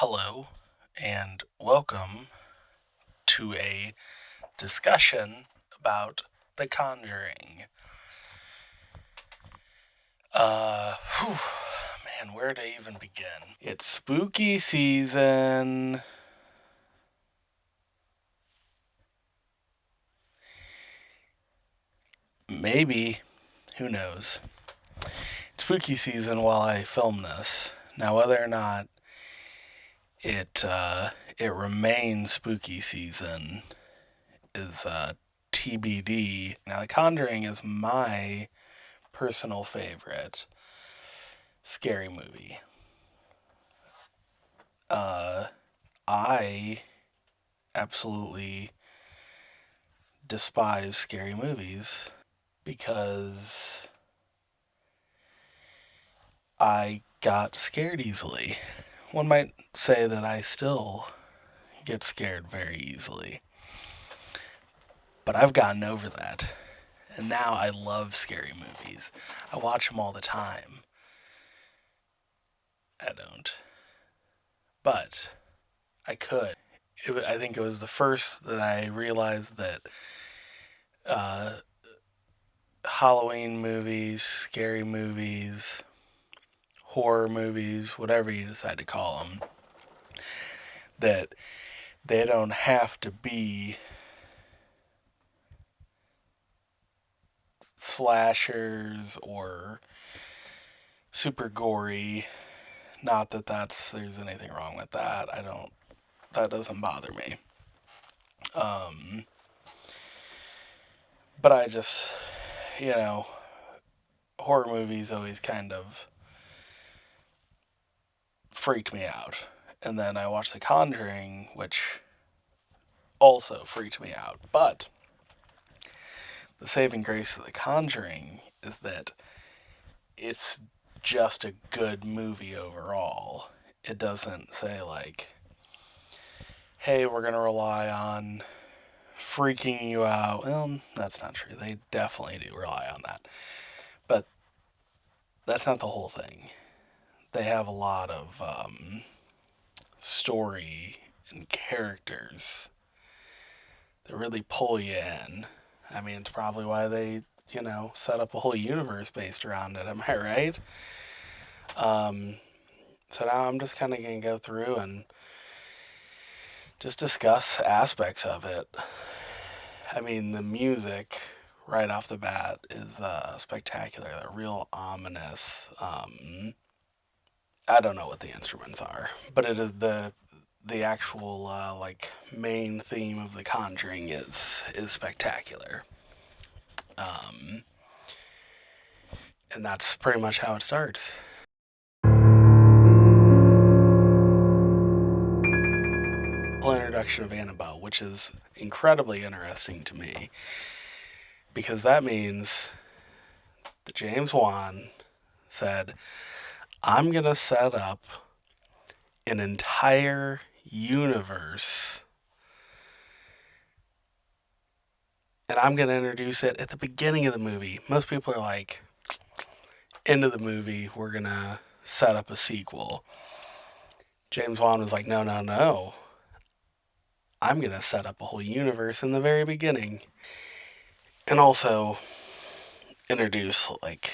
Hello, and welcome to a discussion about The Conjuring. Whew, man, where to even begin? It's spooky season. Maybe, who knows? Spooky season while I film this. Now, whether or not it remains spooky season is TBD. Now, The Conjuring is my personal favorite scary movie. I absolutely despise scary movies because I got scared easily. One might say that I still get scared very easily, but I've gotten over that. And now I love scary movies. I watch them all the time. I don't. But I could. I think it was the first that I realized that uh, Halloween movies, scary movies, horror movies, whatever you decide to call them, that they don't have to be slashers or super gory. Not that there's anything wrong with that. That doesn't bother me. Um, but I just, you know, horror movies always kind of freaked me out. And then I watched The Conjuring, which also freaked me out. But the saving grace of The Conjuring is that it's just a good movie overall. It doesn't say, like, hey, we're going to rely on freaking you out. Well, that's not true. They definitely do rely on that. But that's not the whole thing. They have a lot of story and characters that really pull you in. I mean, it's probably why they, set up a whole universe based around it. Am I right? Um, so now I'm just kind of going to go through and just discuss aspects of it. I mean, the music right off the bat is spectacular. They're real ominous. I don't know what the instruments are, but it is the actual main theme of The Conjuring is spectacular. Um, and that's pretty much how it starts. Whole introduction of Annabelle, which is incredibly interesting to me, because that means that James Wan said, I'm gonna set up an entire universe and I'm gonna introduce it at the beginning of the movie. Most people are like, end of the movie, we're gonna set up a sequel. James Wan was like, no, no, no. I'm gonna set up a whole universe in the very beginning. And also introduce like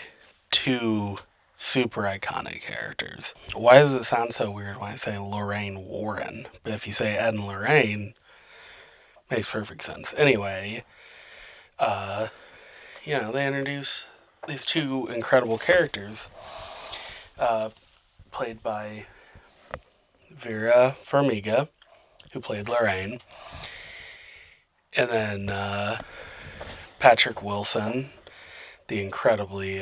two super iconic characters. Why does it sound so weird when I say Lorraine Warren? But if you say Ed and Lorraine, makes perfect sense. Anyway, uh, they introduce these two incredible characters, uh, played by Vera Farmiga, who played Lorraine, and then Patrick Wilson, the incredibly,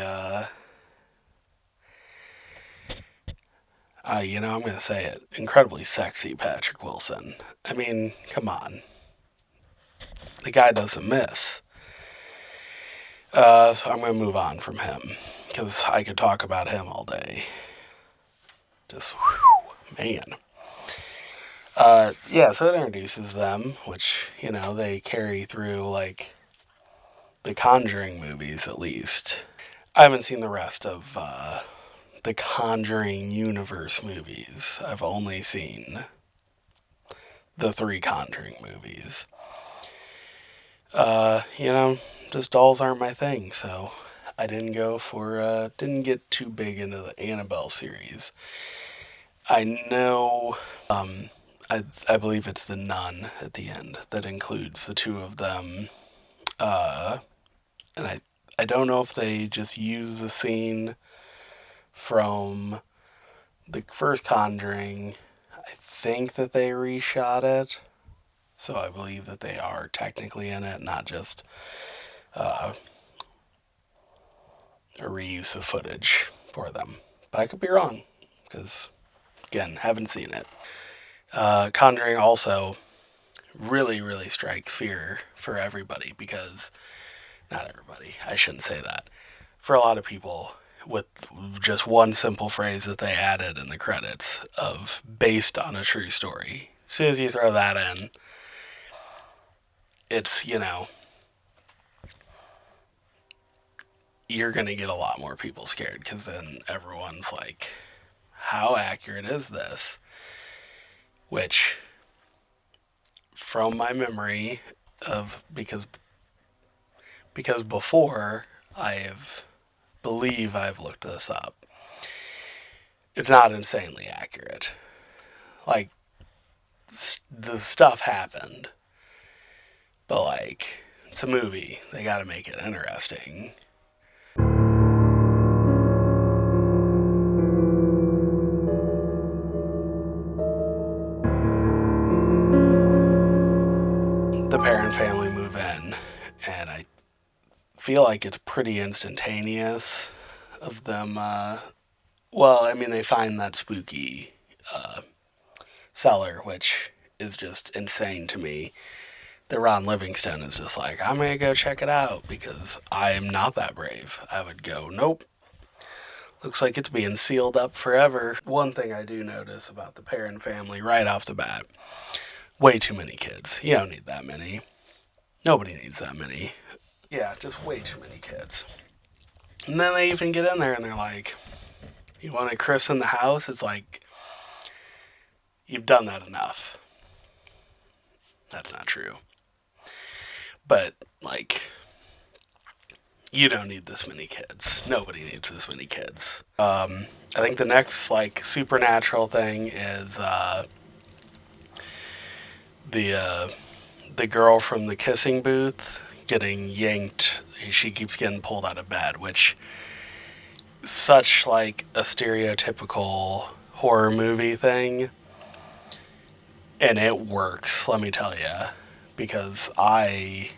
I'm going to say it, incredibly sexy Patrick Wilson. I mean, come on. The guy doesn't miss. So I'm going to move on from him because I could talk about him all day. Just, whew, man. So it introduces them, which, they carry through, like, the Conjuring movies, at least. I haven't seen the rest of the Conjuring universe movies. I've only seen the 3 Conjuring movies. Just dolls aren't my thing, so I didn't get too big into the Annabelle series. I know, I believe it's the nun at the end that includes the two of them. And I don't know if they just use the scene from the first Conjuring. I think that they reshot it. So I believe that they are technically in it, not just a reuse of footage for them. But I could be wrong, because, again, haven't seen it. Conjuring also really, really strikes fear for everybody, because, not everybody, I shouldn't say that. For a lot of people, with just one simple phrase that they added in the credits of based on a true story. As soon as you throw that in, it's, you're going to get a lot more people scared, because then everyone's like, how accurate is this? Which, from my memory of, because before believe I've looked this up, it's not insanely accurate. Like, the stuff happened, but like, it's a movie. They gotta make it interesting. The parent family move in, and I feel like it's pretty instantaneous of them. They find that spooky cellar, which is just insane to me. That Ron Livingston is just like, I'm gonna go check it out, because I am not that brave. I would go, nope. Looks like it's being sealed up forever. One thing I do notice about the Perrin family right off the bat, way too many kids. You don't need that many. Nobody needs that many. Yeah, just way too many kids. And then they even get in there and they're like, you want to christen the house? It's like, you've done that enough. That's not true. But, like, you don't need this many kids. Nobody needs this many kids. I think the next, like, supernatural thing is the girl from the kissing booth getting yanked. She keeps getting pulled out of bed, which such like a stereotypical horror movie thing, and it works, let me tell you, because you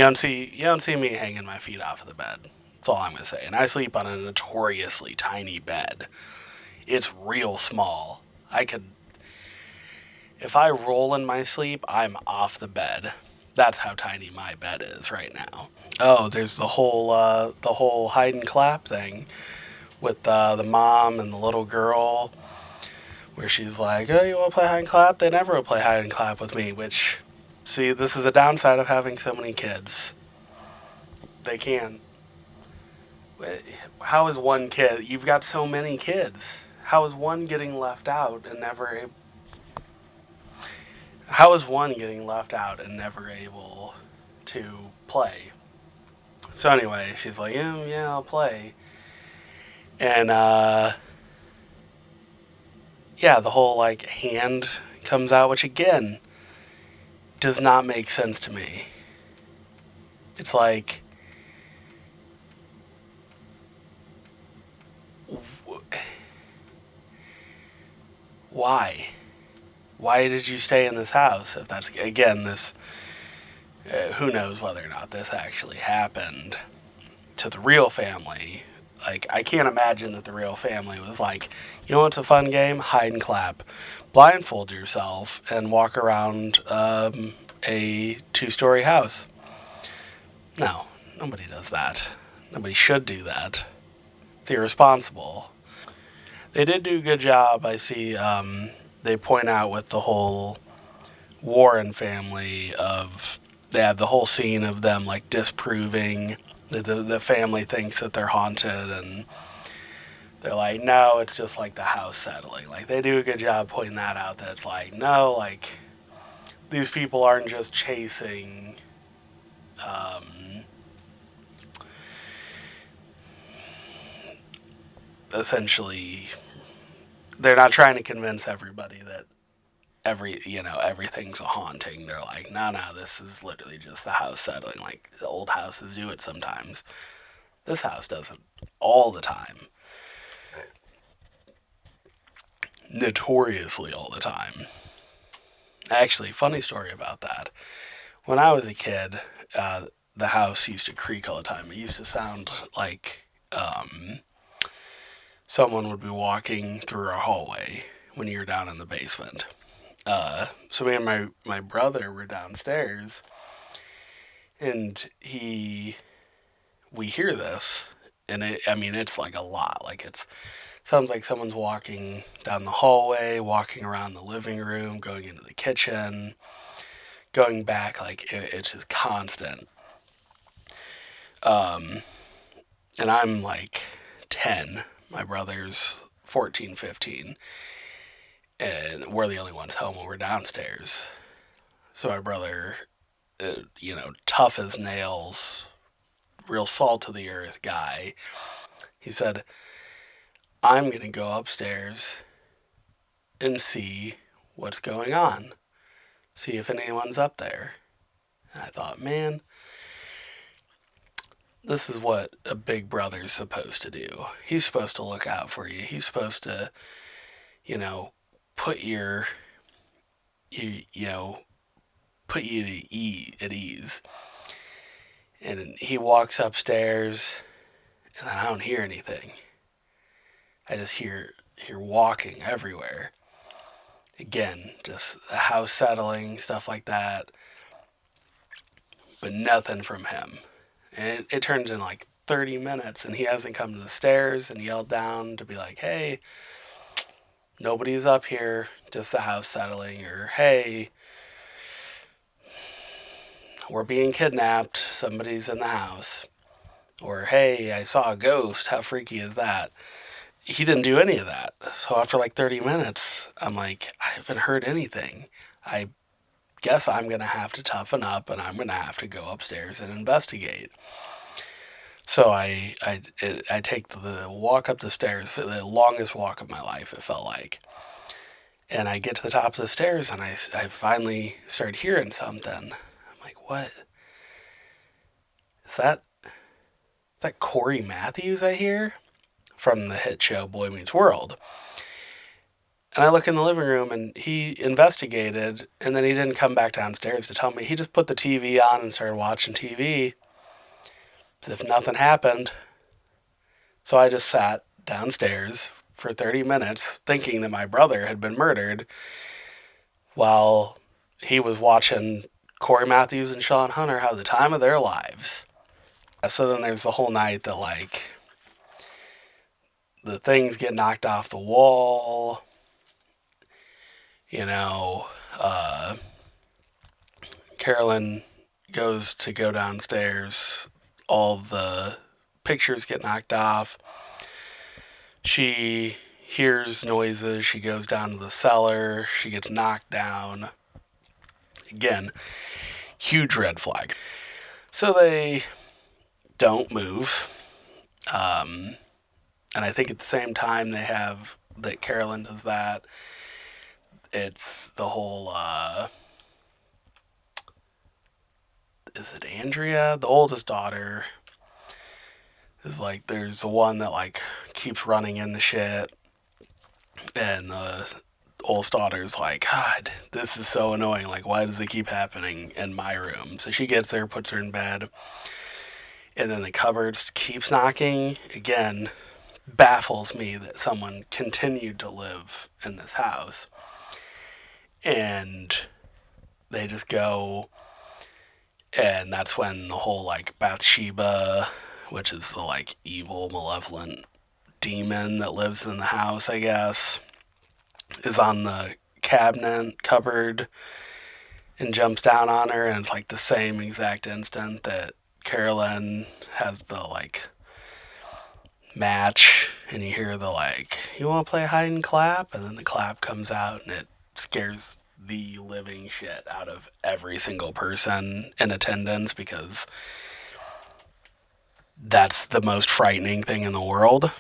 don't see me hanging my feet off of the bed. That's all I'm gonna say. And I sleep on a notoriously tiny bed. It's real small. If I roll in my sleep, I'm off the bed. That's how tiny my bed is right now. Oh, there's the whole hide and clap thing with the mom and the little girl, where she's like, "Oh, you want to play hide and clap?" They never would play hide and clap with me. Which, see, this is a downside of having so many kids. They can. How is one kid? You've got so many kids. How is one getting left out and never? How is one getting left out and never able to play? So anyway, she's like, yeah, I'll play. And, the whole, like, hand comes out, which, again, does not make sense to me. It's like, why? Why did you stay in this house? If that's, again, this, who knows whether or not this actually happened to the real family. Like, I can't imagine that the real family was like, you know what's a fun game? Hide and clap. Blindfold yourself and walk around a 2-story house. No, nobody does that. Nobody should do that. It's irresponsible. They did do a good job. I see they point out with the whole Warren family they have the whole scene of them like disproving The family thinks that they're haunted, and they're like, no, it's just like the house settling. Like, they do a good job pointing that out, that it's like, no, like, these people aren't just chasing um, essentially, they're not trying to convince everybody that everything's a haunting. They're like, no, this is literally just the house settling. Like, the old houses do it sometimes. This house doesn't all the time. Notoriously all the time. Actually, funny story about that. When I was a kid, the house used to creak all the time. It used to sound like someone would be walking through our hallway when you were down in the basement. So me and my brother were downstairs, and we hear this, and it's like a lot. Like, it's sounds like someone's walking down the hallway, walking around the living room, going into the kitchen, going back. Like, it's just constant. Um, and I'm like 10. My brother's 14, 15. And we're the only ones home when we're downstairs. So my brother, tough as nails, real salt of the earth guy, he said, I'm going to go upstairs and see what's going on, see if anyone's up there. And I thought, man, this is what a big brother's supposed to do. He's supposed to look out for you. He's supposed to, you know, put you know, put you at ease. And he walks upstairs, and then I don't hear anything. I just hear walking everywhere. Again, just the house settling, stuff like that, but nothing from him. And it turned in like 30 minutes, and he hasn't come to the stairs and yelled down to be like, hey, nobody's up here, just the house settling, or hey, we're being kidnapped, somebody's in the house, or hey, I saw a ghost, how freaky is that? He didn't do any of that. So after like 30 minutes, I'm like, I haven't heard anything. I guess I'm going to have to toughen up, and I'm going to have to go upstairs and investigate. So I take the walk up the stairs, the longest walk of my life, it felt like. And I get to the top of the stairs, and I finally start hearing something. I'm like, what? Is that Corey Matthews I hear? From the hit show Boy Meets World. And I look in the living room, and he investigated, and then he didn't come back downstairs to tell me. He just put the TV on and started watching TV as if nothing happened. So I just sat downstairs for 30 minutes thinking that my brother had been murdered while he was watching Corey Matthews and Sean Hunter have the time of their lives. So then there's the whole night that, like, the things get knocked off the wall. Carolyn goes to go downstairs. All of the pictures get knocked off. She hears noises. She goes down to the cellar. She gets knocked down. Again, huge red flag. So they don't move. And I think at the same time that Carolyn does that, it's the whole, is it Andrea? The oldest daughter is like, there's the one that like keeps running into shit. And the oldest daughter's like, God, this is so annoying. Like, why does it keep happening in my room? So she gets there, puts her in bed. And then the cupboards keeps knocking. Again, baffles me that someone continued to live in this house. And they just go, and that's when the whole like Bathsheba, which is the like evil, malevolent demon that lives in the house, I guess, is on the cupboard and jumps down on her, and it's like the same exact instant that Carolyn has the like match, and you hear the like, you want to play hide and clap, and then the clap comes out, and it scares the living shit out of every single person in attendance because that's the most frightening thing in the world.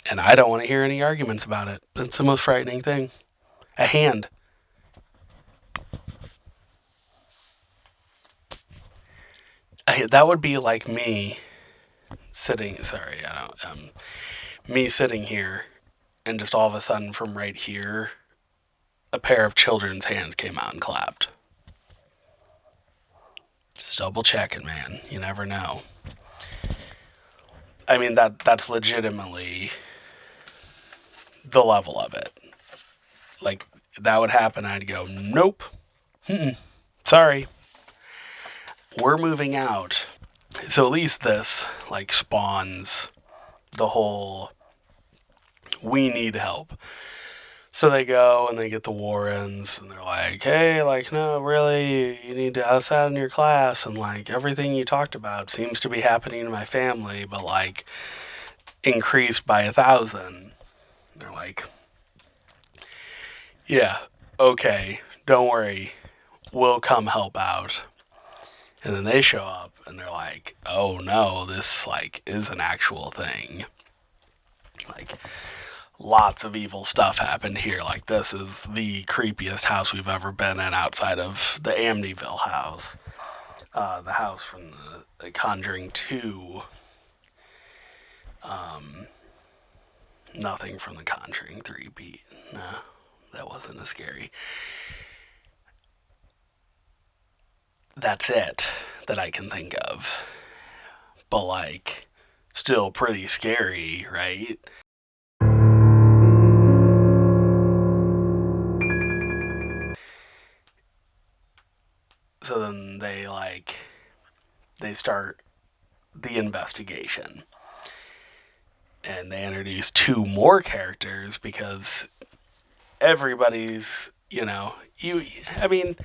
And I don't want to hear any arguments about it. It's the most frightening thing. A hand. That would be like me sitting. Sorry, I don't. Me sitting here, and just all of a sudden, from right here, a pair of children's hands came out and clapped. Just double checking, man. You never know. I mean, that's legitimately the level of it. Like, that would happen, I'd go, nope. Sorry. We're moving out. So at least this, like, spawns the whole, we need help. So they go and they get the Warrens, and they're like, hey, like, no, really, you need to outside in your class, and, like, everything you talked about seems to be happening in my family, but, like, increased by 1,000. They're like, yeah, okay, don't worry, we'll come help out. And then they show up, and they're like, oh no, this, like, is an actual thing. Like, lots of evil stuff happened here. Like, this is the creepiest house we've ever been in outside of the Amityville house. The house from the Conjuring 2. Nothing from the Conjuring 3 beat. No, that wasn't as scary. That's it that I can think of. But, like, still pretty scary, right? So then they start the investigation. And they introduce 2 more characters because everybody's, I mean,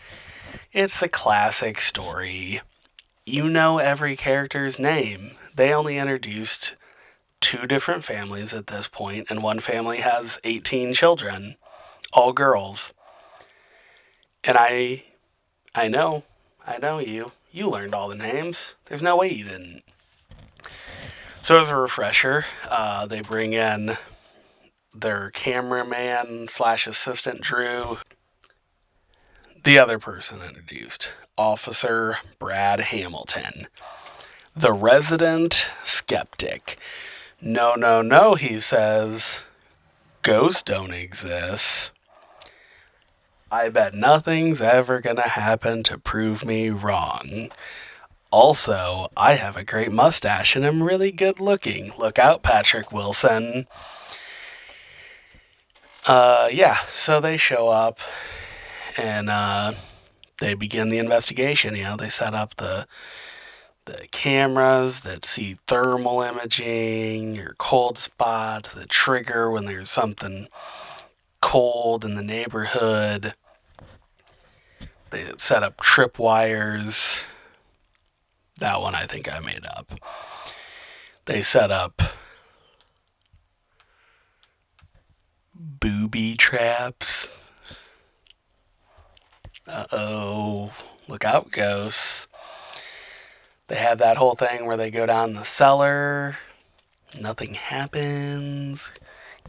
it's a classic story. You know every character's name. They only introduced 2 different families at this point, and one family has 18 children, all girls. And I know you. You learned all the names. There's no way you didn't. So as a refresher, they bring in their cameraman / assistant Drew. The other person introduced, Officer Brad Hamilton, the resident skeptic. No, no, no, he says, ghosts don't exist. I bet nothing's ever gonna happen to prove me wrong. Also, I have a great mustache and I'm really good looking. Look out, Patrick Wilson. Yeah, so they show up and they begin the investigation. They set up the cameras that see thermal imaging or cold spot, the trigger when there's something cold in the neighborhood. They set up tripwires. That one I think I made up. They set up booby traps. Uh-oh, look out, ghosts. They have that whole thing where they go down the cellar. Nothing happens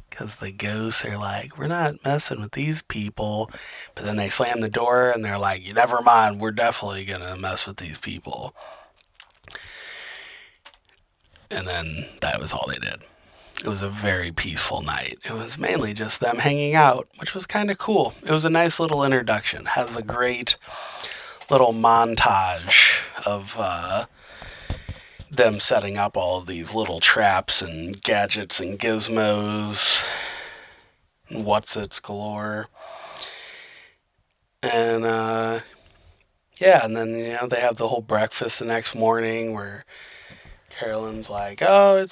because the ghosts are like, we're not messing with these people. But then they slam the door and they're like, never mind, we're definitely going to mess with these people. And then that was all they did. It was a very peaceful night. It was mainly just them hanging out, which was kind of cool. It was a nice little introduction. It has a great little montage of them setting up all of these little traps and gadgets and gizmos and what's-its galore. And, yeah, and then, they have the whole breakfast the next morning where Carolyn's like, oh,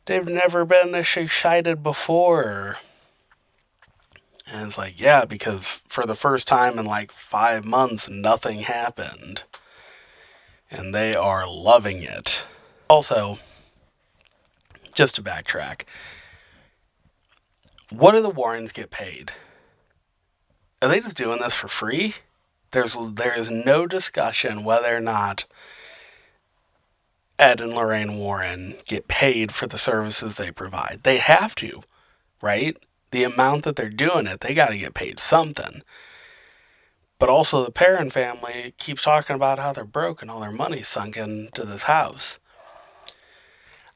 they've never been this excited before. And it's like, yeah, because for the first time in like 5 months, nothing happened. And they are loving it. Also, just to backtrack, what do the Warrens get paid? Are they just doing this for free? There is no discussion whether or not Ed and Lorraine Warren get paid for the services they provide. They have to, right? The amount that they're doing it, they got to get paid something. But also, the Perrin family keeps talking about how they're broke and all their money sunk into this house.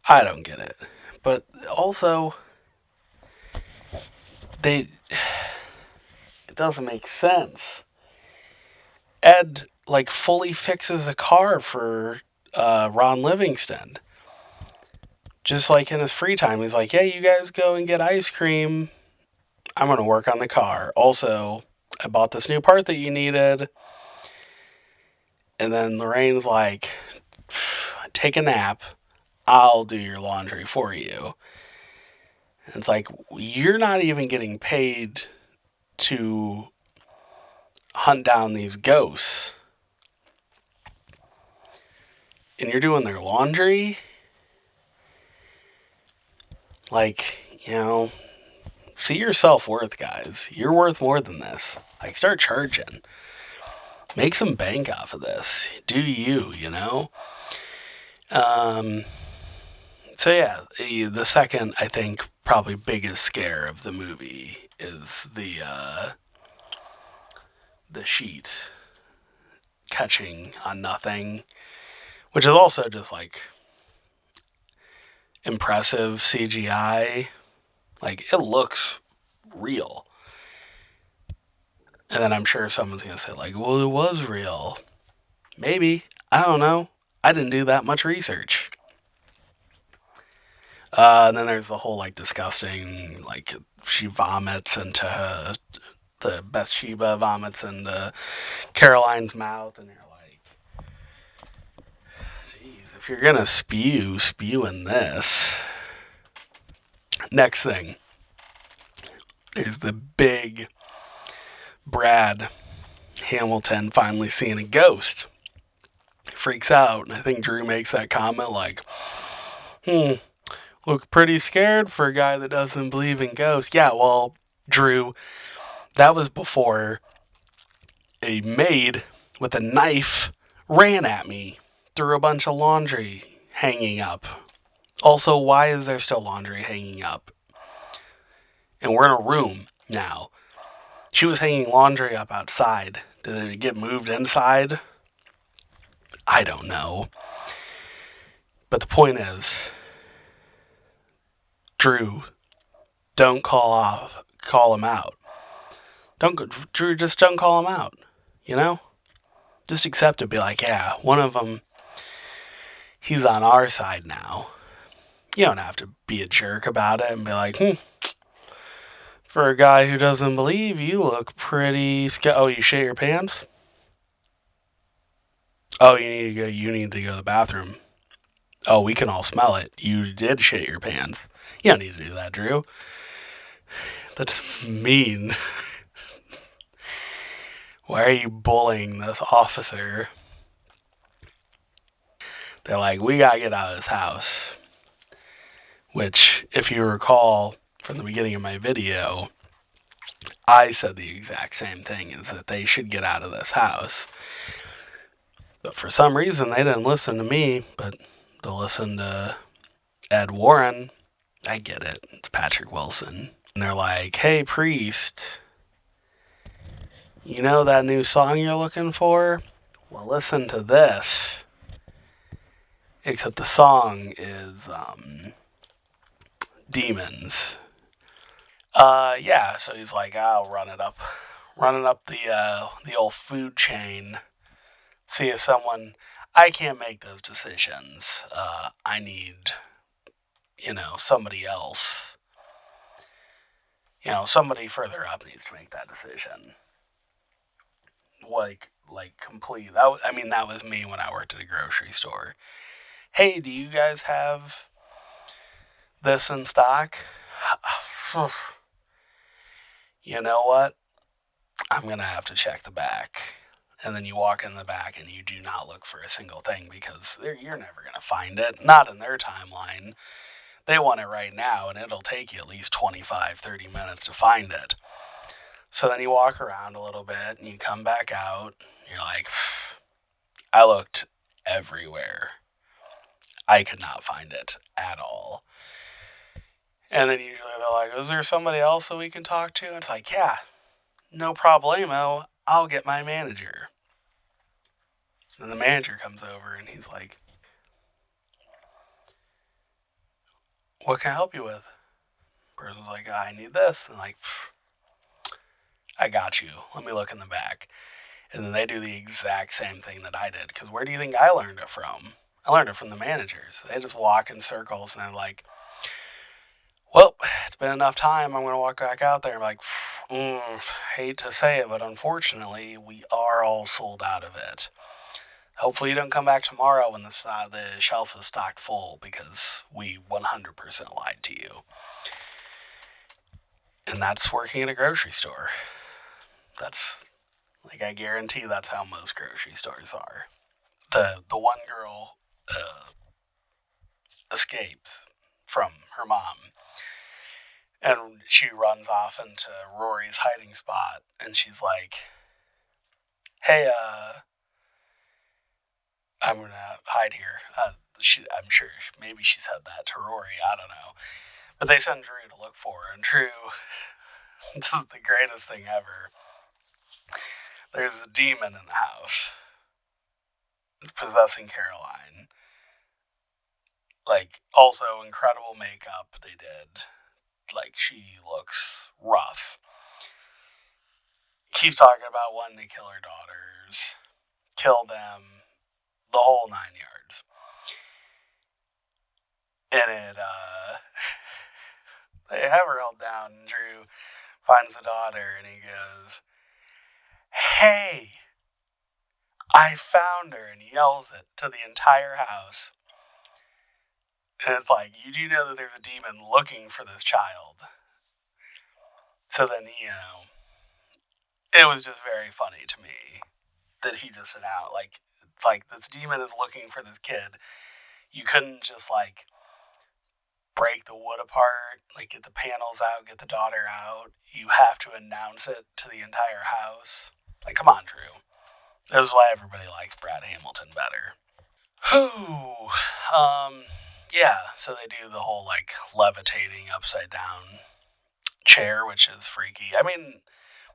I don't get it. But also, it doesn't make sense. Ed like fully fixes a car for Ron Livingston. Just like in his free time, he's like, "Yeah, you guys go and get ice cream. I'm gonna work on the car. Also, I bought this new part that you needed." And then Lorraine's like, "Take a nap. I'll do your laundry for you." And it's like, you're not even getting paid to hunt down these ghosts. And you're doing their laundry? Like, see your self worth, guys. You're worth more than this. Like, start charging. Make some bank off of this. Do you, So, yeah, the second, I think, probably biggest scare of the movie is the sheet catching on nothing, which is also just like impressive CGI. Like, it looks real. And then I'm sure someone's going to say, like, well, it was real. Maybe. I don't know. I didn't do that much research. And then there's the whole, like, disgusting, like, she vomits into the Bathsheba vomits into Caroline's mouth, and you're like, geez, if you're going to spew in this. Next thing is the big Brad Hamilton finally seeing a ghost. He freaks out, and I think Drew makes that comment like, look pretty scared for a guy that doesn't believe in ghosts. Yeah, well, Drew, that was before a maid with a knife ran at me through a bunch of laundry hanging up. Also, why is there still laundry hanging up? And we're in a room now. She was hanging laundry up outside. Did it get moved inside? I don't know. But the point is, Drew, don't call him out. Drew, just don't call him out. Just accept it. Be like, yeah, one of them, he's on our side now. You don't have to be a jerk about it and be like, for a guy who doesn't believe, you look pretty oh, you shit your pants? Oh, you need to go to the bathroom. Oh, we can all smell it. You did shit your pants. You don't need to do that, Drew. That's mean. Why are you bullying this officer? They're like, we gotta get out of this house. Which, if you recall from the beginning of my video, I said the exact same thing, is that they should get out of this house. But for some reason, they didn't listen to me, but they'll listen to Ed Warren. I get it. It's Patrick Wilson. And they're like, hey, priest, you know that new song you're looking for? Well, listen to this. Except the song is Demons. Yeah, so he's like, I'll running up the old food chain, see if I can't make those decisions. I need, somebody else. Somebody further up needs to make that decision. Like complete. That was me when I worked at a grocery store. Hey, do you guys have this in stock? you know what? I'm going to have to check the back. And then you walk in the back and you do not look for a single thing because you're never going to find it. Not in their timeline. They want it right now, and it'll take you at least 25, 30 minutes to find it. So then you walk around a little bit and you come back out. You're like, I looked everywhere. I could not find it at all. And then usually they're like, is there somebody else that we can talk to? And it's like, yeah, no problemo. I'll get my manager. And the manager comes over and he's like, what can I help you with? The person's like, I need this. And like, I got you. Let me look in the back. And then they do the exact same thing that I did. Because where do you think I learned it from? I learned it from the managers. They just walk in circles and they're like, well, it's been enough time. I'm going to walk back out there. I'm like, hate to say it, but unfortunately, we are all sold out of it. Hopefully, you don't come back tomorrow when the shelf is stocked full because we 100% lied to you. And that's working at a grocery store. That's like, I guarantee that's how most grocery stores are. The one girl escapes from her mom, and she runs off into Rory's hiding spot, and she's like, hey, I'm gonna hide here. I'm sure maybe she said that to Rory. I don't know. But they send Drew to look for her, and Drew does the greatest thing ever. There's a demon in the house possessing Caroline. Like, also incredible makeup they did. Like, she looks rough. Keeps talking about wanting to kill her daughters, kill them, the whole 9 yards. And they have her held down, and Drew finds the daughter, and he goes, hey, I found her, and he yells it to the entire house. And it's like, you do know that there's a demon looking for this child. So then, it was just very funny to me that he just announced, like, it's like, this demon is looking for this kid. You couldn't just, like, break the wood apart, like, get the panels out, get the daughter out. You have to announce it to the entire house. Like, come on, Drew. This is why everybody likes Brad Hamilton better. Whew. Yeah, so they do the whole, like, levitating upside down chair, which is freaky. I mean,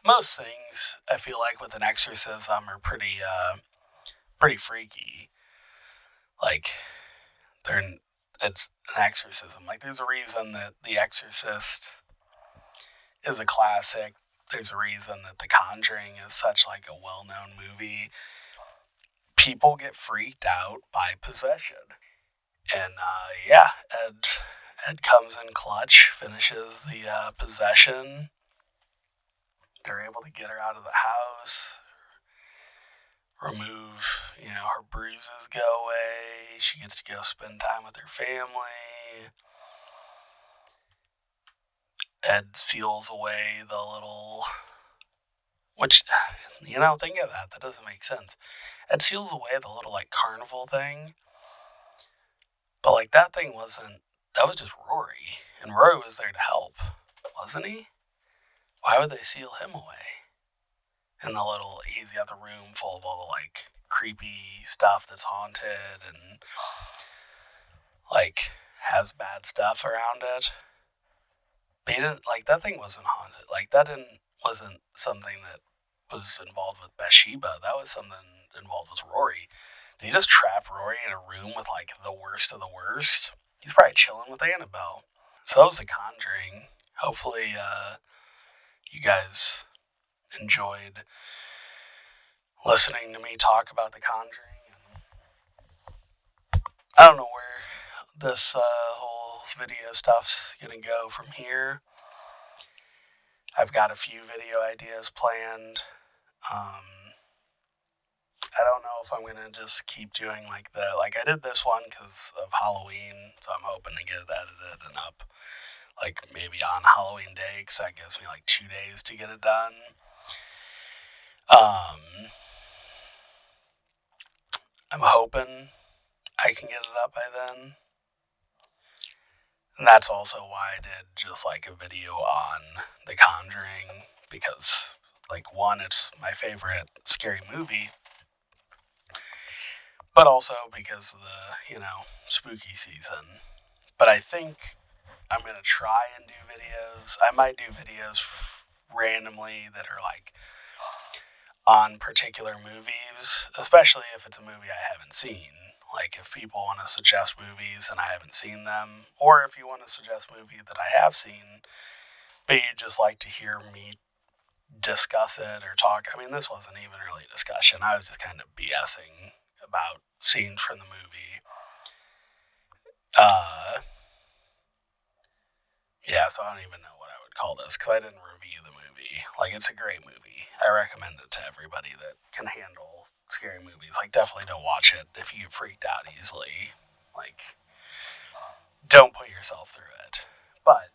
most things I feel like with an exorcism are pretty freaky. Like, it's an exorcism. Like, there's a reason that The Exorcist is a classic. There's a reason that The Conjuring is such like a well-known movie. People get freaked out by possession. And yeah, Ed comes in clutch, finishes the possession. They're able to get her out of the house, remove, her bruises go away. She gets to go spend time with her family. Ed seals away the little, which, think of that. That doesn't make sense. Ed seals away the little, like, carnival thing. But, like, that was just Rory. And Rory was there to help, wasn't he? Why would they seal him away? And he's got the room full of all the, like, creepy stuff that's haunted and, like, has bad stuff around it. But he didn't, like, that thing wasn't haunted. Like, wasn't something that was involved with Bathsheba. That was something involved with Rory. Did he just trap Rory in a room with, like, the worst of the worst? He's probably chilling with Annabelle. So that was The Conjuring. Hopefully, you guys enjoyed listening to me talk about The Conjuring. I don't know where this whole video stuff's gonna go from here. I've got a few video ideas planned. I don't know if I'm gonna just keep doing I did this one because of Halloween, so I'm hoping to get it edited and up like maybe on Halloween Day, because that gives me like 2 days to get it done. I'm hoping I can get it up by then. And that's also why I did just like a video on The Conjuring, because, like, one, it's my favorite scary movie, but also because of the, spooky season. But I think I'm going to try and do videos. I might do videos randomly that are like on particular movies, especially if it's a movie I haven't seen. Like, if people want to suggest movies and I haven't seen them, or if you want to suggest a movie that I have seen, but you just like to hear me discuss it or talk. I mean, this wasn't even really a discussion. I was just kind of BSing about scenes from the movie. Yeah, so I don't even know what I would call this, because I didn't review the movie. Like, it's a great movie. I recommend it to everybody that can handle scary movies. Like, definitely don't watch it if you get freaked out easily. Like, don't put yourself through it. But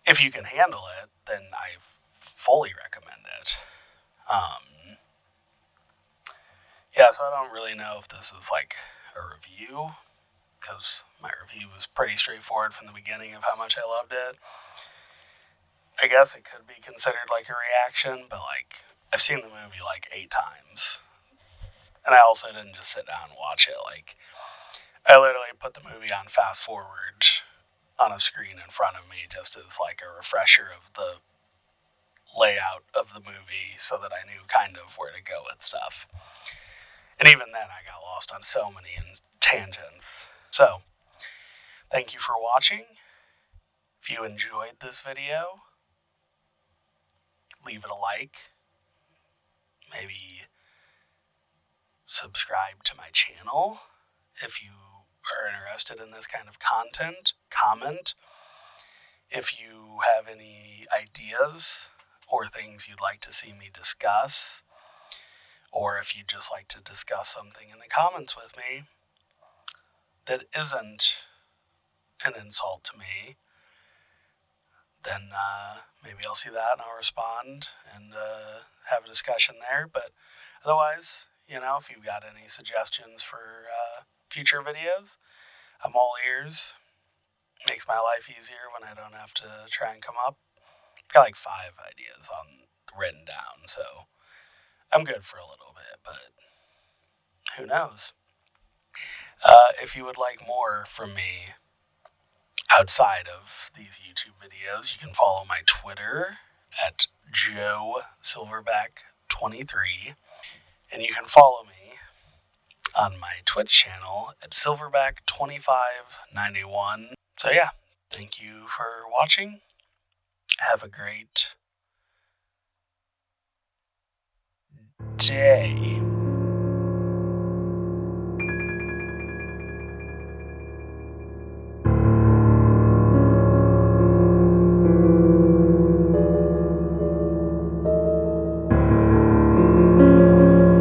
if you can handle it, then I fully recommend it. Yeah, so I don't really know if this is like a review, because my review was pretty straightforward from the beginning of how much I loved it. I guess it could be considered like a reaction, but like, I've seen the movie like 8 times. And I also didn't just sit down and watch it. Like, I literally put the movie on fast forward on a screen in front of me just as like a refresher of the layout of the movie, so that I knew kind of where to go with stuff. And even then, I got lost on so many tangents. So, thank you for watching. If you enjoyed this video, leave it a like. Maybe subscribe to my channel if you are interested in this kind of content. Comment if you have any ideas or things you'd like to see me discuss, or if you'd just like to discuss something in the comments with me that isn't an insult to me, then maybe I'll see that and I'll respond and have a discussion there. But otherwise, if you've got any suggestions for future videos, I'm all ears. Makes my life easier when I don't have to try and come up. Got like 5 ideas written down, so I'm good for a little bit, but who knows? If you would like more from me outside of these YouTube videos, you can follow my Twitter at Joe Silverback23, and you can follow me on my Twitch channel at Silverback2591. So yeah, thank you for watching. Have a great day.